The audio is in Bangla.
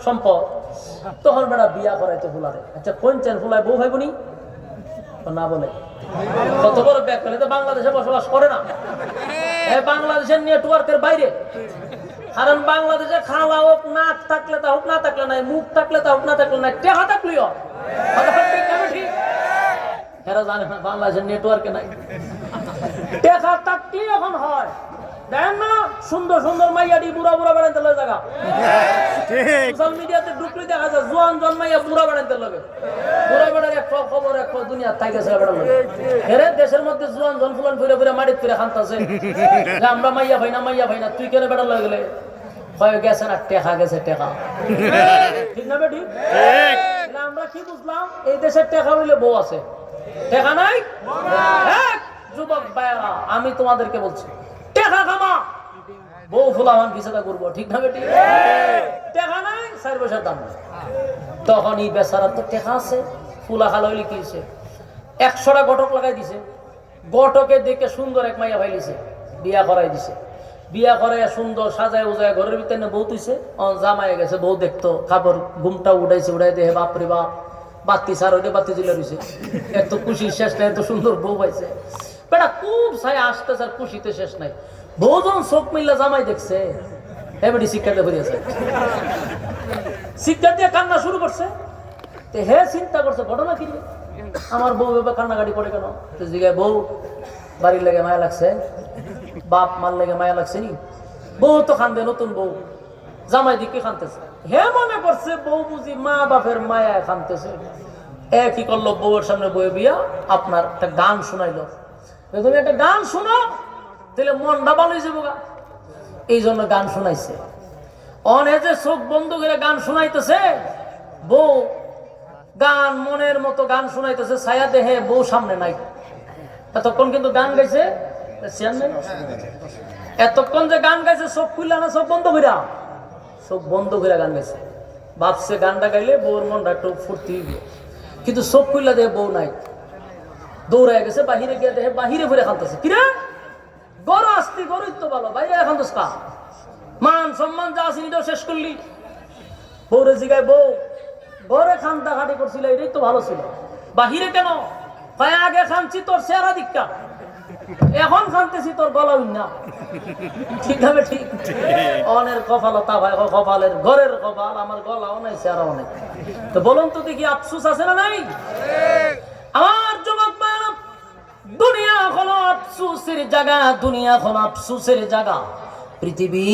সম্পদ। তখন বেড়া বিয়া করাইতে ফুলারে। আচ্ছা কোন চেন ফুলায় বউ ভাই বোনি না বলে কত বড় ব্যাগ ফেলে তো বাংলাদেশে বসবাস করে না, বাংলাদেশের নেটওয়ার্কের বাইরে। কারণ বাংলাদেশে খাওয়া হোক, নাক থাকলে তা হোক, না থাকলে নাই, মুখ থাকলে তা হোক, না থাকলে নাই, টেহা থাকলেও ঠিক। এরা জানে না বাংলাদেশের নেটওয়ার্কে নাই, টেহা থাকলেই এখন হয়। দেখেন না সুন্দর সুন্দর মাইয়াডি বুড়া বুড়া বেড়াইতে লয় জায়গা, সোশ্যাল মিডিয়াতে ঢুকলে দেখা যায় জোয়ান জন্মাইয়া বুড়া বেড়াইতে লাগে। বুড়া বেড়ার এক খবর এক দুনিয়া তাই গেছে বেড়া লাগে। এরে দেশের মধ্যে জোয়ান জন ফুলান ফিরে ফিরে মাটির ফিরে খান্তাছে, আমরা মাইয়া ভাই না মাইয়া ভাই না, তুই কেন বেড়া লয়ে গেলে হয়ে গেছে না টেকা গেছে টেকা, ঠিক না বেটি? আমরা কি বুঝলাম এই দেশের টেকা হইলে বউ আছে, টেকা নাই। যুবক ভাইয়ারা আমি তোমাদেরকে বলছি টেকা কামা, বউ ফুলামান কিছুটা করবো, ঠিক না বেটি? টেকা নাই 4 পয়সার দাম। তখন এই বেচারা তো টেকা আছে, ফুলা খালা হইলে কি হয়েছে 100টা ঘটক লাগাই দিছে। ঘটকে দেখে সুন্দর এক মাইয়া ভাইলিছে, বিয়া করাই দিছে। বিয়া করাইয়া সুন্দর সাজায় উজায় ঘরের ভিতরে বউ তুইছে, জামাই গেছে। বউ দেখতো খাবার ঘুমটা উঠাইছে, উঠাই দেহে বাপরে বাপ বাতি সার হইতে বাতি জ্বলে রয়েছে। এত খুশি শেষ নাই, এত সুন্দর বউ পাইছে। বেটা খুব ছাই আসতে স্যার, খুশিতে শেষ নাই। বউ যখন চোখ মিললে জামাই দেখছে, এবারে শিক্ষাতে ফিরেছে, শিক্ষা দিয়ে কান্না শুরু করছে। হে চিন্তা করছে ঘটনা কি, আমার বউ এবার কান্নাকাটি করে কেন? জিগায় বউ বাড়ির লেগে মায়া লাগছে, বাপ মার লেগে মায়া লাগছে নি? বউ তো খান্দে, নতুন বউ জামাই দিকে খানতেছে। হে মনে করছে বউ বুঝি মা বাপের মায়া খানতেছে। কি করলো, বউয়ের সামনে বয়ে বিয়া আপনার একটা গান শোনাইলো, তুমি একটা গান শোনো তাহলে মনটা ভালো হয়ে যাবো। এই জন্য গান শোনাইছে। অনেকে চোখ বন্ধ করে গান শোনাইতেছে, বউ গান মনের মতো গান শোনাইতেছে, ছায়া দেহে বউ সামনে নাই। এতক্ষণ কিন্তু গান গাইছে, এতক্ষণ যে গান গাইছে চোখ খুললা না চোখ বন্ধ কইরা, চোখ বন্ধ করে গান গাইছে। ভাবছে গানটা গাইলে বউর মনটা একটু ফুর্তি হইবে, কিন্তু চোখ খুললা দেহে বউ নাই। দৌড়ায় গেছে বাহিরে গিয়ে দেখে বাহিরে ঘুরে খানতেছে। কিরে গরু আসতি, গরুই তো ভালো, বাইরে এখন তো মান সম্মান যা আসেনি তো শেষ করলি। বউরে জিগায় বউ ঘরে খান্তা খাটি করছিল, এটাই তো ভালো ছিল, বাহিরে কেন? আগে খানছি তোর চেহারা দিকটা, এখন খানতেছি তোর গলা না, ঠিক হবে? ঠিক অনের কপালতা ভাই, কপালের ঘরের কপাল, আমার গলাও নাই চেহারাও নাই। তো বলুন তো দেখি আফসোস আছে না নাই? আমার যুবক ভাইরা, দুনিয়া হলো আফসোসের জায়গা, দুনিয়া হলো আফসোসের জায়গা। পৃথিবী